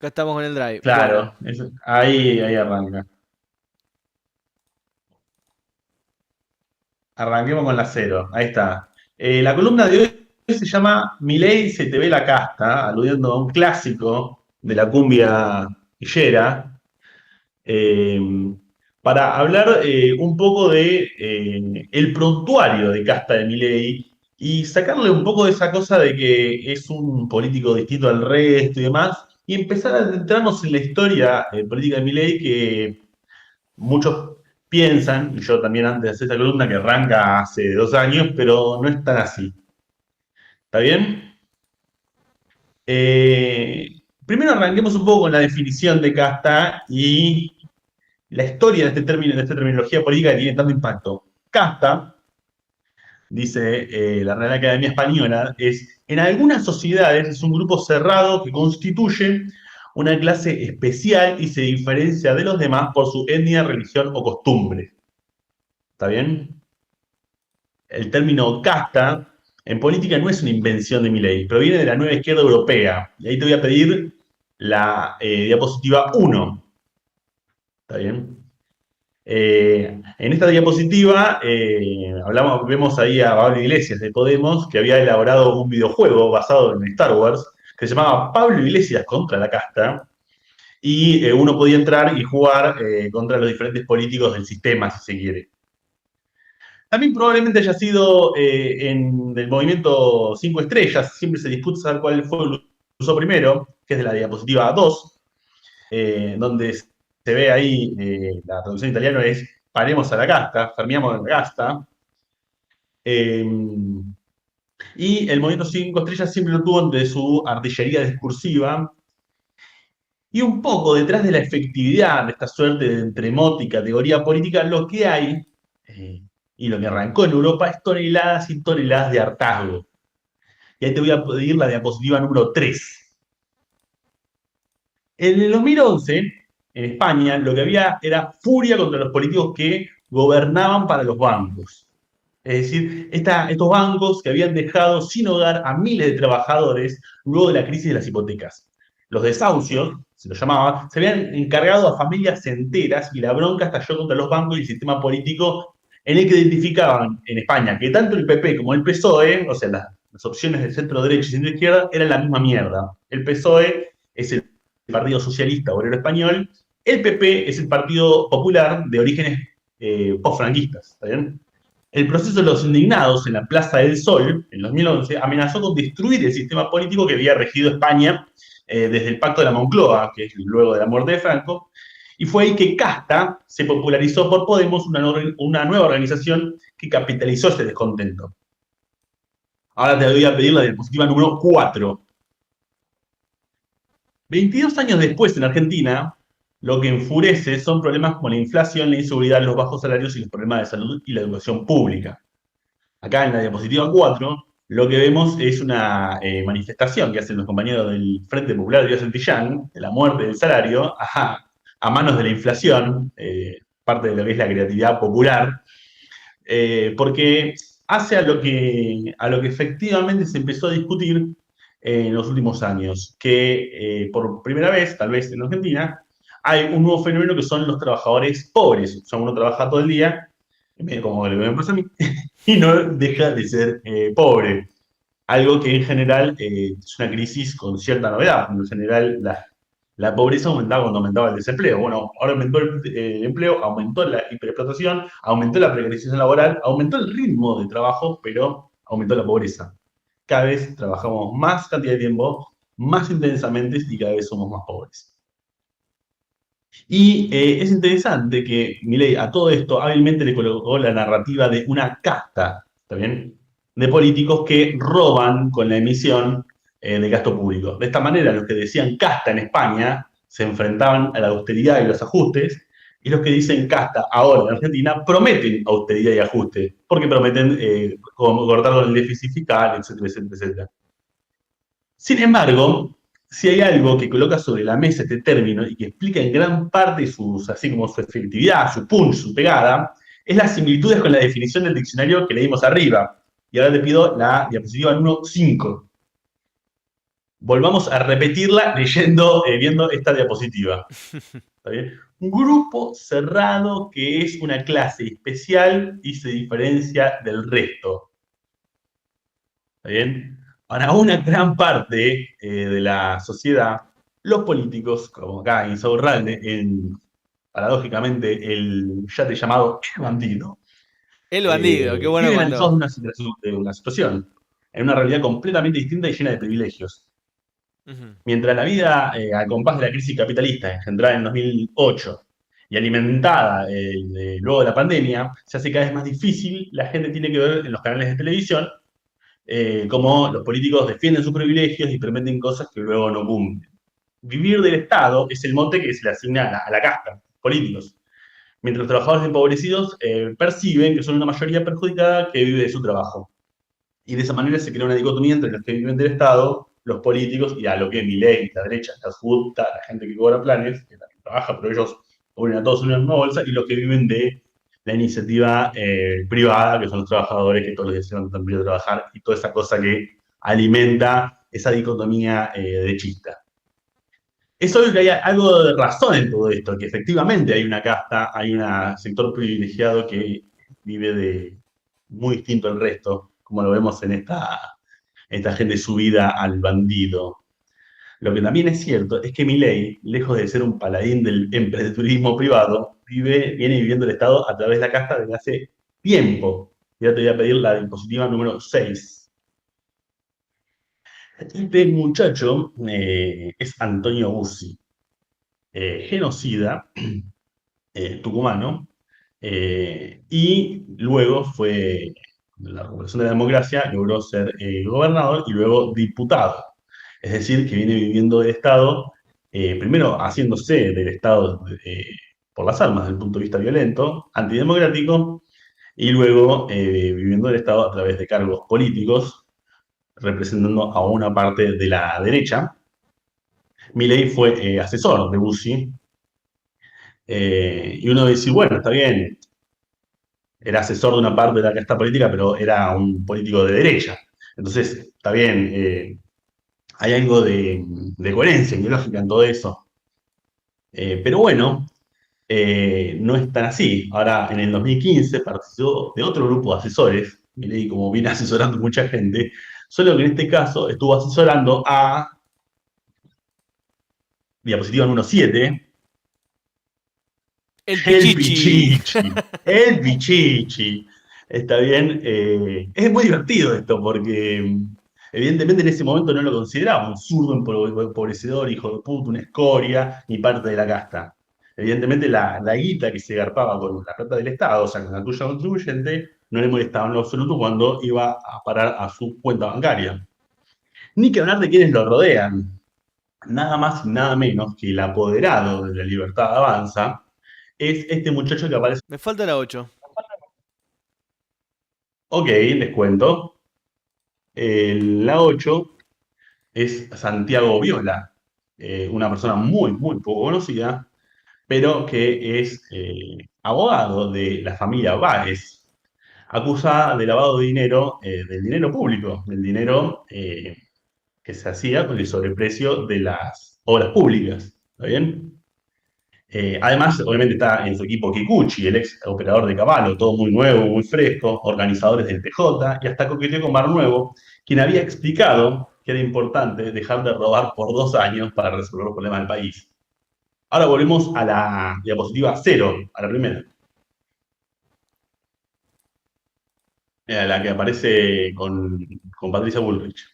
Acá estamos con el drive. Bueno, Claro, ahí arranca. Arranquemos con la cero. Ahí está. La columna de hoy se llama Milei se te ve la casta, aludiendo a un clásico de la cumbia villera, eh, para hablar un poco de el prontuario de casta de Milei y sacarle un poco de esa cosa de que es un político distinto al resto y demás, y empezar a adentrarnos en la historia política de Milei que muchos piensan, y yo también antes de hacer esta columna, que arranca hace 2 años, pero no es tan así. ¿Está bien? Primero arranquemos un poco con la definición de casta y la historia de este término, de esta terminología política que tiene tanto impacto. Casta, dice la Real Academia Española, en algunas sociedades es un grupo cerrado que constituye una clase especial y se diferencia de los demás por su etnia, religión o costumbre. ¿Está bien? El término casta en política no es una invención de Milei, proviene de la nueva izquierda europea. Y ahí te voy a pedir la diapositiva 1. ¿Está bien? En esta diapositiva vemos ahí a Pablo Iglesias de Podemos, que había elaborado un videojuego basado en Star Wars, que se llamaba Pablo Iglesias contra la casta, y uno podía entrar y jugar contra los diferentes políticos del sistema, si se quiere. También probablemente haya sido en el movimiento 5 estrellas, siempre se disputa saber cuál fue el uso primero, que es de la diapositiva 2, donde se ve ahí, la traducción italiana es paremos a la casta, fermiamo la casta, eh, y el movimiento 5 estrellas siempre lo tuvo entre su artillería discursiva, y un poco detrás de la efectividad de esta suerte de entremot y categoría política, lo que hay, y lo que arrancó en Europa, es toneladas y toneladas de hartazgo. Y ahí te voy a pedir la diapositiva número 3. En el 2011, en España, lo que había era furia contra los políticos que gobernaban para los bancos. Es decir, estos bancos que habían dejado sin hogar a miles de trabajadores luego de la crisis de las hipotecas. Los desahucios, se los llamaba, se habían encargado a familias enteras y la bronca estalló contra los bancos y el sistema político en el que identificaban en España que tanto el PP como el PSOE, o sea, las opciones de centro derecha y centro izquierda, eran la misma mierda. El PSOE es el Partido Socialista Obrero Español, el PP es el Partido Popular de orígenes post-franquistas, ¿está bien? El proceso de los indignados en la Plaza del Sol, en 2011, amenazó con destruir el sistema político que había regido España desde el Pacto de la Moncloa, que es luego de la muerte de Franco, y fue ahí que Casta se popularizó por Podemos, una nueva organización que capitalizó ese descontento. Ahora te voy a pedir la diapositiva número 4. 22 años después en Argentina, lo que enfurece son problemas como la inflación, la inseguridad, los bajos salarios y los problemas de salud y la educación pública. Acá en la diapositiva 4, lo que vemos es una manifestación que hacen los compañeros del Frente Popular de Díaz Santillán, de la muerte del salario, a manos de la inflación, parte de lo que es la creatividad popular, porque hace a lo que efectivamente se empezó a discutir en los últimos años, que por primera vez, tal vez en Argentina, hay un nuevo fenómeno que son los trabajadores pobres. O sea, uno trabaja todo el día, medio como lo que me pasa a mí, y no deja de ser pobre. Algo que en general es una crisis con cierta novedad. En general, la pobreza aumentaba cuando aumentaba el desempleo. Bueno, ahora aumentó el empleo, aumentó la hiperexplotación, aumentó la precarización laboral, aumentó el ritmo de trabajo, pero aumentó la pobreza. Cada vez trabajamos más cantidad de tiempo, más intensamente y cada vez somos más pobres. Y es interesante que Milei a todo esto hábilmente le colocó la narrativa de una casta, ¿está bien? De políticos que roban con la emisión de gasto público. De esta manera, los que decían casta en España se enfrentaban a la austeridad y los ajustes, y los que dicen casta ahora en Argentina prometen austeridad y ajuste, porque prometen cortar con el déficit fiscal, etcétera, etcétera, etcétera. Sin embargo, si hay algo que coloca sobre la mesa este término y que explica en gran parte así como su efectividad, su punch, su pegada, es las similitudes con la definición del diccionario que leímos arriba. Y ahora te pido la diapositiva número 5. Volvamos a repetirla leyendo, viendo esta diapositiva. ¿Está bien? Un grupo cerrado que es una clase especial y se diferencia del resto. ¿Está bien? Para una gran parte de la sociedad, los políticos, como acá Insaurralde, paradójicamente el yate llamado El Bandido, El bandido, qué bueno viven cuando. aislados de una situación, en una realidad completamente distinta y llena de privilegios. Ujú. Mientras la vida, al compás de la crisis capitalista engendrada en 2008 y alimentada luego de la pandemia, se hace cada vez más difícil, la gente tiene que ver en los canales de televisión cómo los políticos defienden sus privilegios y prometen cosas que luego no cumplen. Vivir del Estado es el mote que se le asigna a la casta, políticos, mientras los trabajadores empobrecidos perciben que son una mayoría perjudicada que vive de su trabajo. Y de esa manera se crea una dicotomía entre los que viven del Estado, los políticos, y a lo que Milei, la derecha, la adjunta, la gente que cobra planes, que también trabaja, pero ellos ponen a todos en una misma bolsa, y los que viven de la iniciativa privada, que son los trabajadores que todos los días se van a trabajar, y toda esa cosa que alimenta esa dicotomía derechista. Es obvio que hay algo de razón en todo esto, que efectivamente hay una casta, hay un sector privilegiado que vive de muy distinto al resto, como lo vemos en esta gente subida al bandido. Lo que también es cierto es que Milei, lejos de ser un paladín del emprendedurismo privado, viene viviendo el Estado a través de la casta desde hace tiempo. Ya te voy a pedir la diapositiva número 6. Este muchacho es Antonio Bussi, genocida, tucumano, y luego fue, la recuperación de la democracia, logró ser gobernador y luego diputado. Es decir, que viene viviendo del Estado, primero haciéndose del Estado por las armas desde el punto de vista violento, antidemocrático, y luego viviendo del Estado a través de cargos políticos, representando a una parte de la derecha. Milei fue asesor de Bussi, y uno dice, bueno, está bien, era asesor de una parte de la casta política, pero era un político de derecha. Entonces, está bien, hay algo de coherencia ideológica en todo eso. Pero bueno, no es tan así. Ahora, en el 2015 participó de otro grupo de asesores, miré como viene asesorando mucha gente, solo que en este caso estuvo asesorando a, diapositiva número 7, El el Pichichi. Pichichi, el Pichichi. Está bien. Es muy divertido esto porque evidentemente en ese momento no lo consideraba un zurdo empobrecedor, hijo de puta, una escoria, ni parte de la casta. Evidentemente la guita que se garpaba con la plata del Estado, o sea, con la tuya contribuyente, no le molestaba en lo absoluto cuando iba a parar a su cuenta bancaria. Ni que hablar de quienes lo rodean. Nada más y nada menos que el apoderado de la Libertad Avanza es este muchacho que aparece. Me falta la 8. Ok, les cuento. La 8 es Santiago Viola, una persona muy, muy poco conocida, pero que es abogado de la familia Báez, acusada de lavado de dinero, del dinero público, del dinero que se hacía con el sobreprecio de las obras públicas. ¿Está bien? Además, obviamente está en su equipo Kikuchi, el ex operador de Caballo, todo muy nuevo, muy fresco, organizadores del PJ, y hasta coqueteó con Mar Nuevo, quien había explicado que era importante dejar de robar por 2 años para resolver los problemas del país. Ahora volvemos a la diapositiva 0, a la primera, la que aparece con Patricia Bullrich.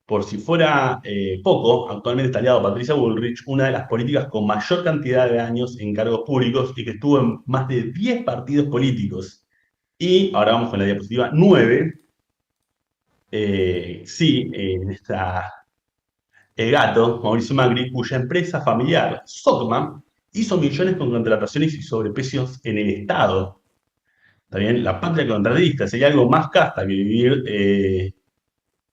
Por si fuera poco, actualmente está aliado a Patricia Bullrich, una de las políticas con mayor cantidad de años en cargos públicos y que estuvo en más de 10 partidos políticos. Y ahora vamos con la diapositiva 9. Sí, está el gato, Mauricio Macri, cuya empresa familiar, Socma, hizo millones con contrataciones y sobreprecios en el Estado. También la patria contratista, si hay algo más casta que vivir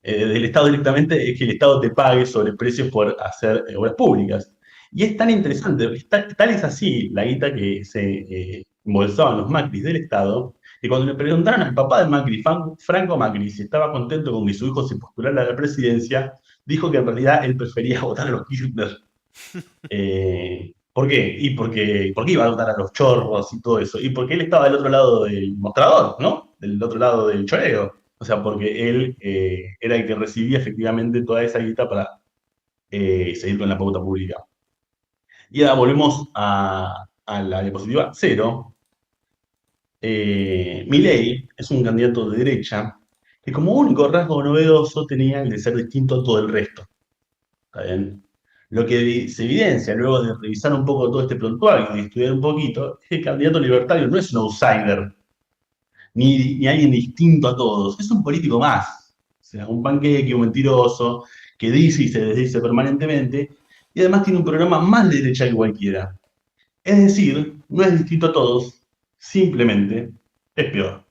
del Estado directamente es que el Estado te pague sobre precios por hacer obras públicas. Y es tan interesante, tal es así la guita que se embolsaban los Macris del Estado, Y cuando le preguntaron al papá de Macri, Franco Macri, si estaba contento con que su hijo se postulara a la presidencia, dijo que en realidad él prefería votar a los Kirchner. ¿Por qué? Y porque iba a votar a los chorros y todo eso. Y porque él estaba del otro lado del mostrador, ¿no? Del otro lado del choreo. O sea, porque él era el que recibía efectivamente toda esa guita para seguir con la pauta pública. Y ahora volvemos a la diapositiva cero. Milei es un candidato de derecha que como único rasgo novedoso tenía el de ser distinto a todo el resto. ¿Está bien? Lo que se evidencia luego de revisar un poco todo este prontuario y de estudiar un poquito es que el candidato libertario no es un outsider, ni alguien distinto a todos, es un político más. O sea, un panqueque, un mentiroso, que dice y se desdice permanentemente, y además tiene un programa más de derecha que cualquiera. Es decir, no es distinto a todos, simplemente es peor.